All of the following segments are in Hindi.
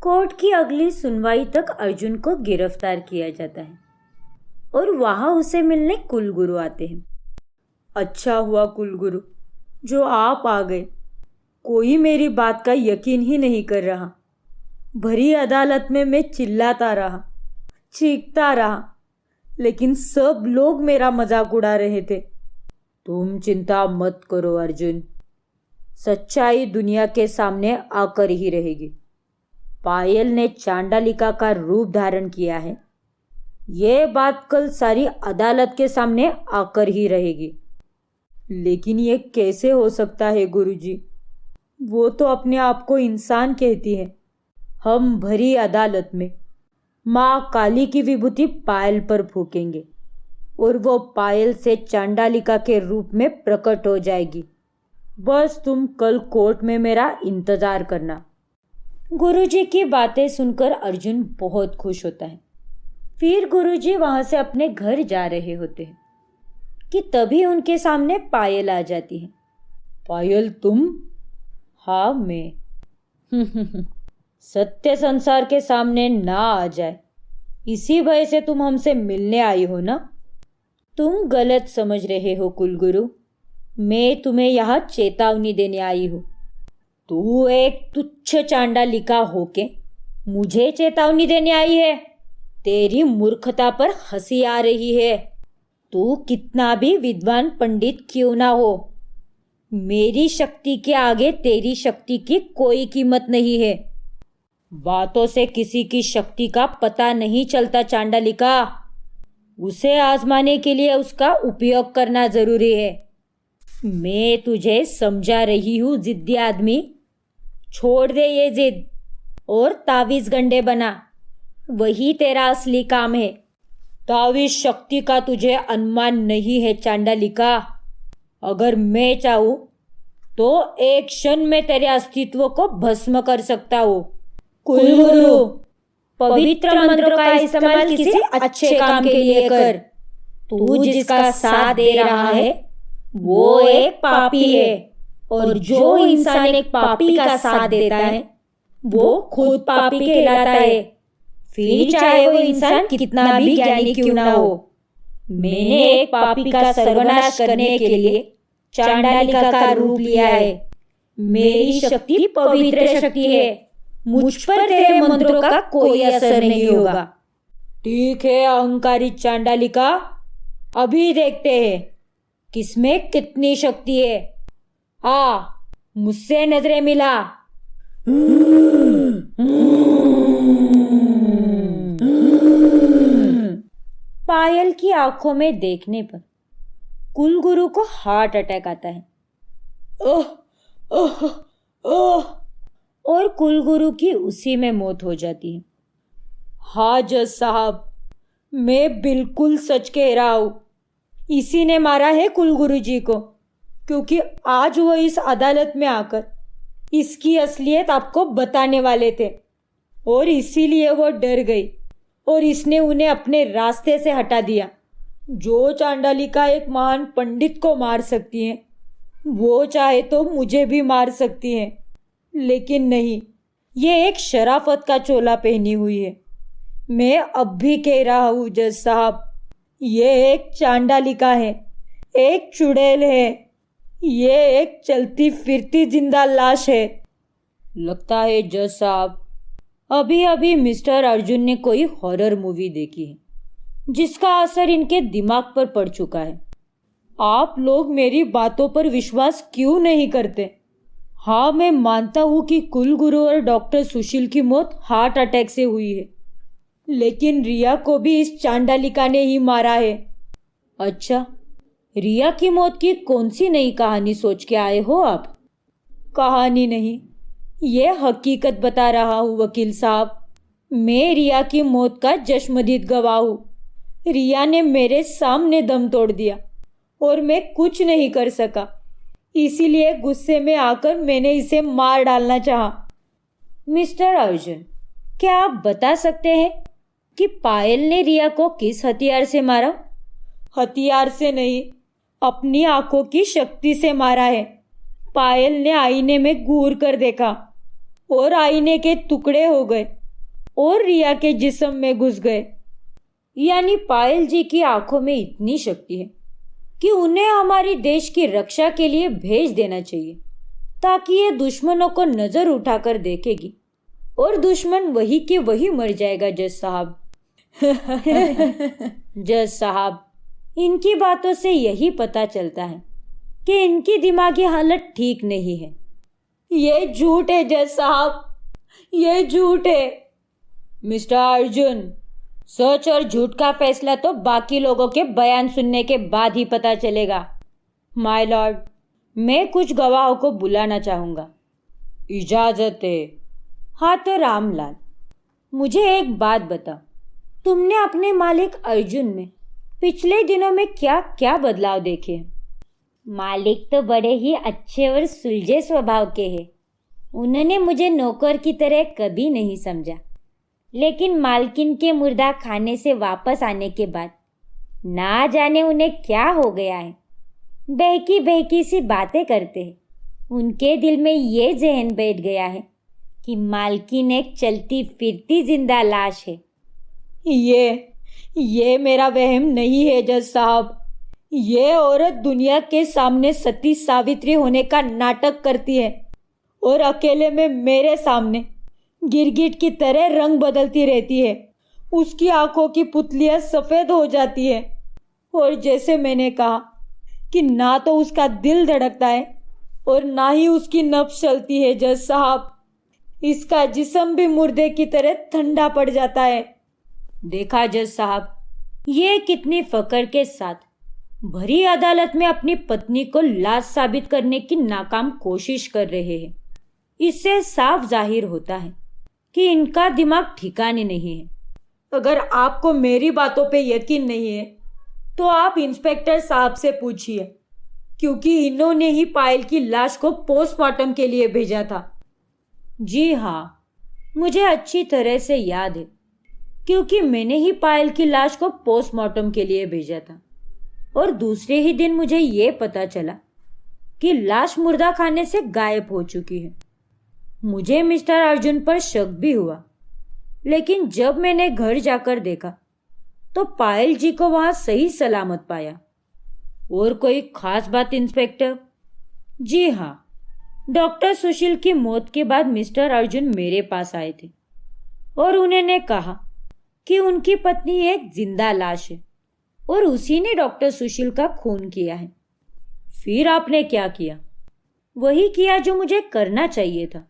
कोर्ट की अगली सुनवाई तक अर्जुन को गिरफ्तार किया जाता है और वहां उसे मिलने कुलगुरु आते हैं। अच्छा हुआ कुलगुरु जो आप आ गए। कोई मेरी बात का यकीन ही नहीं कर रहा। भरी अदालत में मैं चिल्लाता रहा, चीखता रहा, लेकिन सब लोग मेरा मजाक उड़ा रहे थे। तुम चिंता मत करो अर्जुन, सच्चाई दुनिया के सामने आकर ही रहेगी। पायल ने चांडालिका का रूप धारण किया है, ये बात कल सारी अदालत के सामने आकर ही रहेगी। लेकिन ये कैसे हो सकता है गुरुजी? वो तो अपने आप को इंसान कहती है। हम भरी अदालत में माँ काली की विभूति पायल पर फूकेंगे और वो पायल से चांडालिका के रूप में प्रकट हो जाएगी। बस तुम कल कोर्ट में मेरा इंतजार करना। गुरुजी की बातें सुनकर अर्जुन बहुत खुश होता है। फिर गुरुजी वहां से अपने घर जा रहे होते हैं कि तभी उनके सामने पायल आ जाती है। पायल तुम? हाँ मैं। सत्य संसार के सामने ना आ जाए इसी भय से तुम हमसे मिलने आई हो ना? तुम गलत समझ रहे हो कुलगुरु। मैं तुम्हें यहाँ चेतावनी देने आई हूँ। तू एक तुच्छ चांडालिका होके मुझे चेतावनी देने आई है? तेरी मूर्खता पर हंसी आ रही है। तू कितना भी विद्वान पंडित क्यों ना हो, मेरी शक्ति के आगे तेरी शक्ति की कोई कीमत नहीं है। बातों से किसी की शक्ति का पता नहीं चलता चांडालिका। उसे आजमाने के लिए उसका उपयोग करना जरूरी है। मैं तुझे समझा रही हूँ जिद्दी आदमी। छोड़ दे ये जिद और तावीज गंडे बना, वही तेरा असली काम है। तावीज शक्ति का तुझे अनुमान नहीं है चांडालिका। अगर मैं चाहूँ तो एक क्षण में तेरे अस्तित्व को भस्म कर सकता हूँ। कुलगुरु, पवित्र मंत्रों का इस्तेमाल किसी अच्छे काम के लिए कर। तू जिसका साथ दे रहा है वो एक पापी है, और जो इंसान एक पापी का साथ देता है वो खुद पापी कहलाता है, फिर चाहे वो इंसान कितना भी ज्ञानी क्यों ना हो। मैंने एक पापी का सर्वनाश करने के लिए चांडालिका का रूप लिया है। मेरी शक्ति पवित्र शक्ति है। मुझ पर तेरे मंत्रों का कोई असर नहीं होगा। ठीक है अहंकारी चांडालिका, अभी देखते हैं किसमें कितनी शक्ति है। आ, मुझसे नजरें मिला। पायल की आंखों में देखने पर कुलगुरु को हार्ट अटैक आता है। ओह ओह ओह, और कुलगुरु की उसी में मौत हो जाती है। हाँ जज साहब, मैं बिल्कुल सच कह रहा हूँ। इसी ने मारा है कुलगुरु जी को, क्योंकि आज वो इस अदालत में आकर इसकी असलियत आपको बताने वाले थे और इसीलिए वो डर गई और इसने उन्हें अपने रास्ते से हटा दिया। जो चांडालिका एक महान पंडित को मार सकती है वो चाहे तो मुझे भी मार सकती है, लेकिन नहीं, ये एक शराफत का चोला पहनी हुई है। मैं अब भी कह रहा हूँ जज साहब, ये एक चांडालिका है, एक चुड़ैल है, ये एक चलती फिरती जिंदा लाश है। लगता है जज साहब अभी अभी मिस्टर अर्जुन ने कोई हॉरर मूवी देखी है जिसका असर इनके दिमाग पर पड़ चुका है। आप लोग मेरी बातों पर विश्वास क्यों नहीं करते? हाँ, मैं मानता हूँ कि कुलगुरु और डॉक्टर सुशील की मौत हार्ट अटैक से हुई है, लेकिन रिया को भी इस चांडालिका ने ही मारा है। अच्छा, रिया की मौत की कौन सी नई कहानी सोच के आए हो आप? कहानी नहीं, ये हकीकत बता रहा हूँ वकील साहब। मैं रिया की मौत का चश्मदीद गवाह हूँ। रिया ने मेरे सामने दम तोड़ दिया और मैं कुछ नहीं कर सका, इसीलिए गुस्से में आकर मैंने इसे मार डालना चाहा। मिस्टर अर्जुन, क्या आप बता सकते हैं कि पायल ने रिया को किस हथियार से मारा? हथियार से नहीं, अपनी आंखों की शक्ति से मारा है। पायल ने आईने में घूर कर देखा और आईने के टुकड़े हो गए। और रिया के जिस्म में घुस गए। यानी पायल जी की आंखों में इतनी शक्ति है कि उन्हें हमारी देश की रक्षा के लिए भेज देना चाहिए, ताकि ये दुश्मनों को नजर उठाकर देखेगी और दुश्मन वही के वही मर जाएगा। जज साहब जज साहब, इनकी बातों से यही पता चलता है कि इनकी दिमागी हालत ठीक नहीं है। ये झूठ है जज साहब, ये झूठ है। मिस्टर अर्जुन, सच और झूठ का फैसला तो बाकी लोगों के बयान सुनने के बाद ही पता चलेगा। माय लॉर्ड, मैं कुछ गवाहों को बुलाना चाहूंगा। इजाजत है। हाँ तो रामलाल, मुझे एक बात बता, तुमने अपने मालिक अर्जुन में पिछले दिनों में क्या क्या बदलाव देखे? मालिक तो बड़े ही अच्छे और सुलझे स्वभाव के हैं। उन्होंने मुझे नौकर की तरह कभी नहीं समझा, लेकिन मालकिन के मुर्दा खाने से वापस आने के बाद ना जाने उन्हें क्या हो गया है, बहकी बहकी सी बातें करते हैं। उनके दिल में ये जहन बैठ गया है कि मालकिन एक चलती फिरती जिंदा लाश है। ये मेरा वहम नहीं है जज साहब। ये औरत दुनिया के सामने सती सावित्री होने का नाटक करती है और अकेले में मेरे सामने गिरगिट की तरह रंग बदलती रहती है। उसकी आंखों की पुतलियां सफेद हो जाती है और जैसे मैंने कहा कि ना तो उसका दिल धड़कता है और ना ही उसकी नब्ज चलती है जज साहब। इसका जिस्म भी मुर्दे की तरह ठंडा पड़ जाता है। देखा जज साहब, ये कितनी फकर के साथ भरी अदालत में अपनी पत्नी को लाश साबित करने की नाकाम कोशिश कर रहे हैं। इससे साफ जाहिर होता है कि इनका दिमाग ठिकाने नहीं है। अगर आपको मेरी बातों पे यकीन नहीं है तो आप इंस्पेक्टर साहब से पूछिए, क्योंकि इन्होंने ही पायल की लाश को पोस्टमार्टम के लिए भेजा था। जी हाँ, मुझे अच्छी तरह से याद है, क्योंकि मैंने ही पायल की लाश को पोस्टमार्टम के लिए भेजा था। और दूसरे ही दिन मुझे ये पता चला कि लाश मुर्दा खाने से गायब हो चुकी है। मुझे मिस्टर अर्जुन पर शक भी हुआ, लेकिन जब मैंने घर जाकर देखा तो पायल जी को वहां सही सलामत पाया। और कोई खास बात इंस्पेक्टर? जी हाँ, डॉक्टर सुशील की मौत के बाद मिस्टर अर्जुन मेरे पास आए थे और उन्होंने कहा कि उनकी पत्नी एक जिंदा लाश है और उसी ने डॉक्टर सुशील का खून किया है। फिर आपने क्या किया? वही किया जो मुझे करना चाहिए था।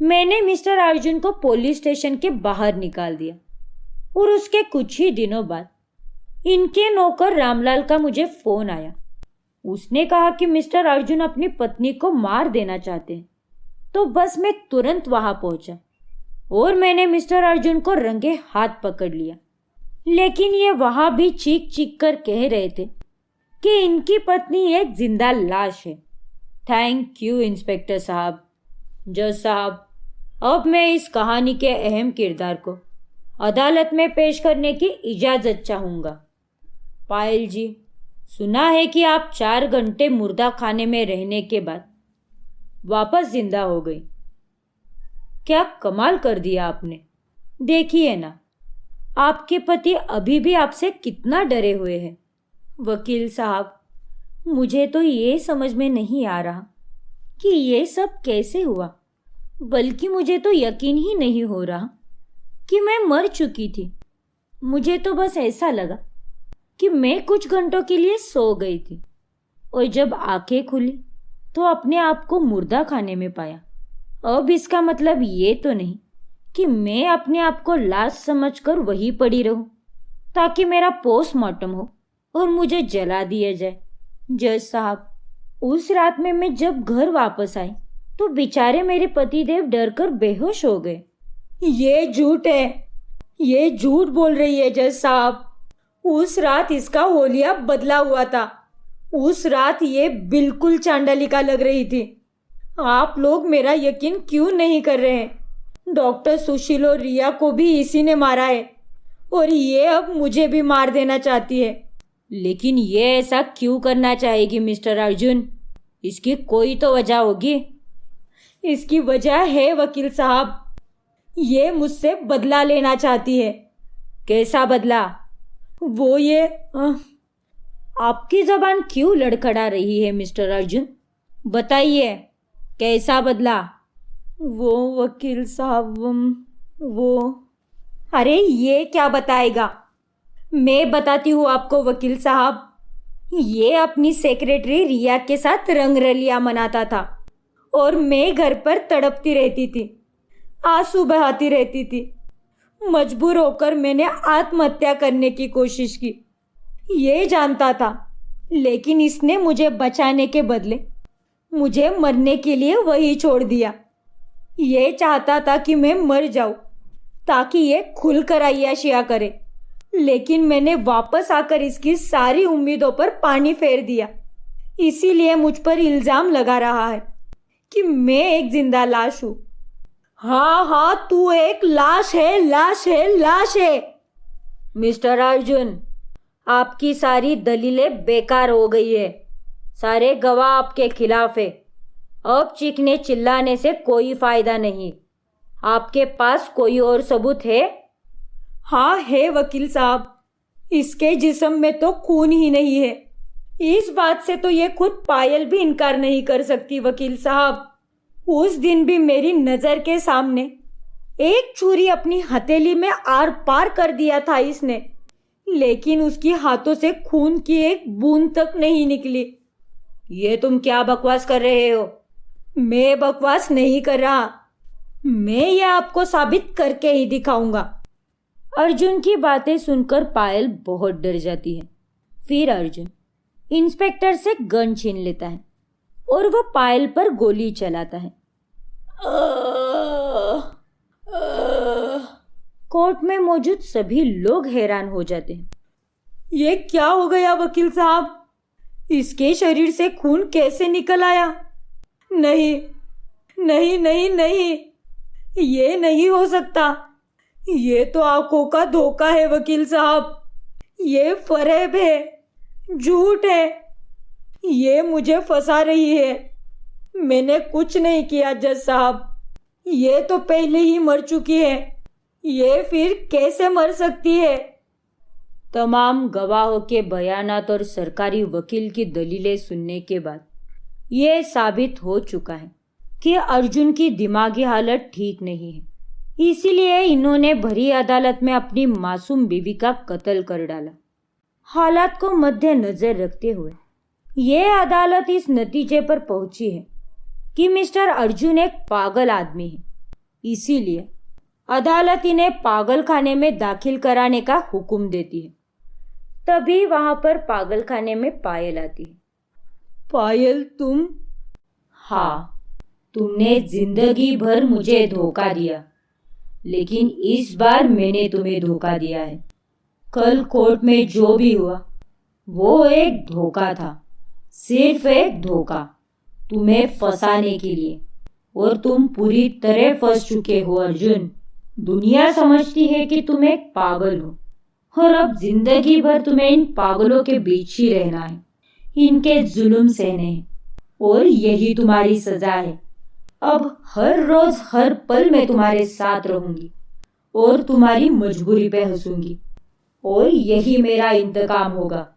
मैंने मिस्टर अर्जुन को पुलिस स्टेशन के बाहर निकाल दिया और उसके कुछ ही दिनों बाद इनके नौकर रामलाल का मुझे फोन आया। उसने कहा कि मिस्टर अर्जुन अपनी पत्नी को मार देना चाहते हैं। तो बस मैं तुरंत वहां पहुंचा और मैंने मिस्टर अर्जुन को रंगे हाथ पकड़ लिया, लेकिन ये वहां भी चीख चीख कर कह रहे थे कि इनकी पत्नी एक जिंदा लाश है। थैंक यू इंस्पेक्टर साहब। जज साहब, अब मैं इस कहानी के अहम किरदार को अदालत में पेश करने की इजाजत चाहूंगा। पायल जी, सुना है कि आप 4 घंटे मुर्दा खाने में रहने के बाद वापस जिंदा हो गई। क्या कमाल कर दिया आपने। देखिए ना, आपके पति अभी भी आपसे कितना डरे हुए हैं। वकील साहब, मुझे तो ये समझ में नहीं आ रहा कि ये सब कैसे हुआ, बल्कि मुझे तो यकीन ही नहीं हो रहा कि मैं मर चुकी थी। मुझे तो बस ऐसा लगा कि मैं कुछ घंटों के लिए सो गई थी और जब आंखें खुली तो अपने आप को मुर्दा खाने में पाया। अब इसका मतलब ये तो नहीं कि मैं अपने आप को लाश समझकर वहीं पड़ी रहूं ताकि मेरा पोस्टमार्टम हो और मुझे जला दिया जाए। जज साहब, उस रात में मैं जब घर वापस आई तो बेचारे मेरे पतिदेव डरकर बेहोश हो गए। ये झूठ है, ये झूठ बोल रही है जज साहब। उस रात इसका होलिया बदला हुआ था। उस रात ये बिल्कुल चांडालिका लग रही थी। आप लोग मेरा यकीन क्यों नहीं कर रहे हैं? डॉक्टर सुशील और रिया को भी इसी ने मारा है और ये अब मुझे भी मार देना चाहती है। लेकिन ये ऐसा क्यों करना चाहेगी मिस्टर अर्जुन? इसकी कोई तो वजह होगी। इसकी वजह है वकील साहब ये मुझसे बदला लेना चाहती है। कैसा बदला? वो ये आपकी जबान क्यों लड़खड़ा रही है मिस्टर अर्जुन? बताइए, कैसा बदला? वो वकील साहब, वो अरे ये क्या बताएगा? मैं बताती हूँ आपको वकील साहब। ये अपनी सेक्रेटरी रिया के साथ रंगरलिया मनाता था और मैं घर पर तड़पती रहती थी, आंसू बहाती रहती थी। मजबूर होकर मैंने आत्महत्या करने की कोशिश की, ये जानता था, लेकिन इसने मुझे बचाने के बदले मुझे मरने के लिए वही छोड़ दिया। ये चाहता था कि मैं मर जाऊं ताकि ये खुलकर अय्याशिया करे, लेकिन मैंने वापस आकर इसकी सारी उम्मीदों पर पानी फेर दिया। इसीलिए मुझ पर इल्जाम लगा रहा है कि मैं एक जिंदा लाश हूं। हाँ हाँ, तू एक लाश है, लाश है, लाश है। मिस्टर अर्जुन, आपकी सारी दलीलें बेकार हो गई है। सारे गवाह आपके खिलाफ है। अब चीखने चिल्लाने से कोई फायदा नहीं। आपके पास कोई और सबूत है? हाँ है वकील साहब, इसके जिस्म में तो खून ही नहीं है। इस बात से तो ये खुद पायल भी इनकार नहीं कर सकती वकील साहब। उस दिन भी मेरी नजर के सामने एक छुरी अपनी हथेली में आर पार कर दिया था इसने, लेकिन उसकी हाथों से खून की एक बूंद तक नहीं निकली। ये तुम क्या बकवास कर रहे हो? मैं बकवास नहीं कर रहा, मैं ये आपको साबित करके ही दिखाऊंगा। अर्जुन की बातें सुनकर पायल बहुत डर जाती है। फिर अर्जुन इंस्पेक्टर से गन छीन लेता है और वह पायल पर गोली चलाता है। कोर्ट में मौजूद सभी लोग हैरान हो जाते हैं। ये क्या हो गया वकील साहब? इसके शरीर से खून कैसे निकल आया? नहीं नहीं नहीं नहीं, ये नहीं हो सकता। ये तो आंखों का धोखा है वकील साहब। ये फरेब है, झूठ है। ये मुझे फंसा रही है। मैंने कुछ नहीं किया जज साहब। ये तो पहले ही मर चुकी है, ये फिर कैसे मर सकती है? तमाम गवाहों के बयानात और सरकारी वकील की दलीलें सुनने के बाद ये साबित हो चुका है कि अर्जुन की दिमागी हालत ठीक नहीं है। इसीलिए इन्होंने भरी अदालत में अपनी मासूम बीवी का कत्ल कर डाला। हालात को मद्देनजर रखते हुए ये अदालत इस नतीजे पर पहुंची है कि मिस्टर अर्जुन एक पागल आदमी है। इसीलिए अदालत इन्हें पागल खाने में दाखिल कराने का हुक्म देती है। तभी वहां पर पागल खाने में पायल आती है। पायल, तुम? हाँ, तुमने जिंदगी भर मुझे धोखा दिया, लेकिन इस बार मैंने तुम्हें धोखा दिया है। कल कोर्ट में जो भी हुआ वो एक धोखा था, सिर्फ एक धोखा, तुम्हें फंसाने के लिए। और तुम पूरी तरह फंस चुके हो अर्जुन। दुनिया समझती है कि तुम एक पागल हो और अब जिंदगी भर तुम्हें इन पागलों के बीच ही रहना है, इनके जुल्म सहने हैं, और यही तुम्हारी सजा है। अब हर रोज हर पल मैं तुम्हारे साथ रहूंगी और तुम्हारी मजबूरी पे हंसूंगी, और यही मेरा इंतकाम होगा।